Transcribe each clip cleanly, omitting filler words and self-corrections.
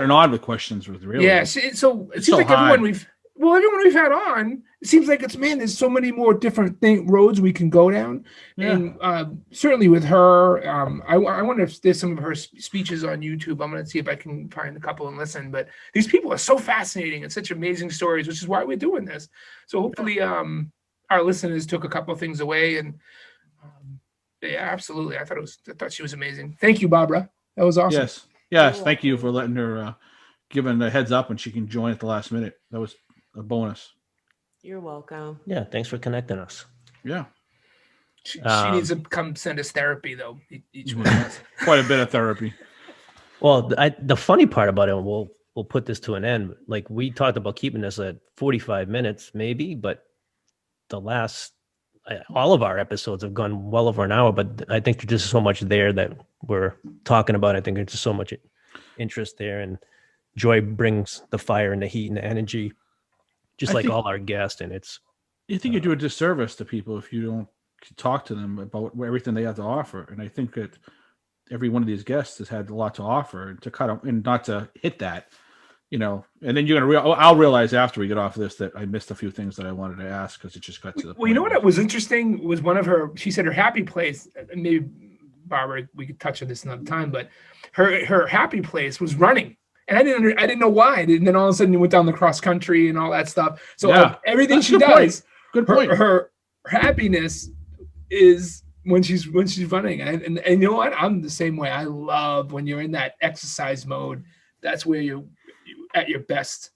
and on with questions with really. Yeah. So it seems like everyone we've had on, it seems like there's so many more different roads we can go down. Yeah. And certainly with her, I wonder if there's some of her speeches on YouTube. I'm going to see if I can find a couple and listen. But these people are so fascinating and such amazing stories, which is why we're doing this. So hopefully our listeners took a couple of things away. And yeah, absolutely. I thought she was amazing. Thank you, Barbara. That was awesome. Yes. Thank you for letting her, giving a heads up when she can join at the last minute. That was a bonus. You're welcome. Yeah, thanks for connecting us. Yeah. She needs to come send us therapy, though. Each one of us. Quite a bit of therapy. Well, the funny part about it, we'll put this to an end. Like, we talked about keeping this at 45 minutes, maybe, but all of our episodes have gone well over an hour. But I think there's just so much there that we're talking about. I think there's just so much interest there, and Joy brings the fire and the heat and the energy, just like all our guests. And you think you do a disservice to people if you don't talk to them about everything they have to offer. And I think that every one of these guests has had a lot to offer, and to cut them and not to hit that, and then I'll realize after we get off of this that I missed a few things that I wanted to ask because it just got to the point. Well, you know what was interesting was she said her happy place, maybe Barbara, we could touch on this another time, but her happy place was running. And I didn't know why. And then all of a sudden you went down the cross country and all that stuff. So everything she does, good point. Her happiness is when she's running. And you know what? I'm the same way. I love when you're in that exercise mode. That's where you're at your best.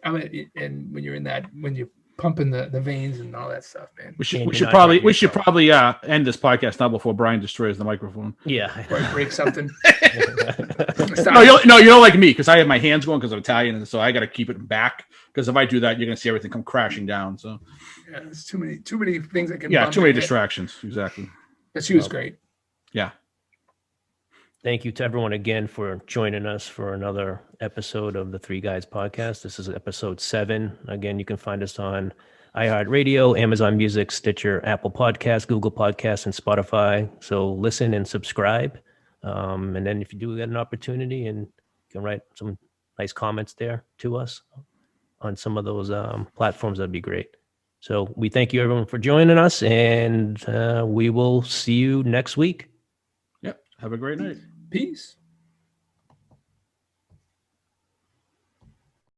And when you're in that, when you're pumping the veins and all that stuff, man. We should probably end this podcast now before Brian destroys the microphone. Yeah. Or break something. No, you don't like me because I have my hands going because I'm Italian, and so I got to keep it back because if I do that, you're going to see everything come crashing down. So yeah, there's too many things that can. Yeah, too many distractions. Exactly. But she was great. Yeah. Thank you to everyone again for joining us for another episode of the Three Guys Podcast. This is episode 7. Again, you can find us on iHeartRadio, Amazon Music, Stitcher, Apple Podcasts, Google Podcasts, and Spotify. So listen and subscribe. And then if you do get an opportunity and you can write some nice comments there to us on some of those platforms, that'd be great. So we thank you everyone for joining us, and we will see you next week. Yep. Have a great night. Peace.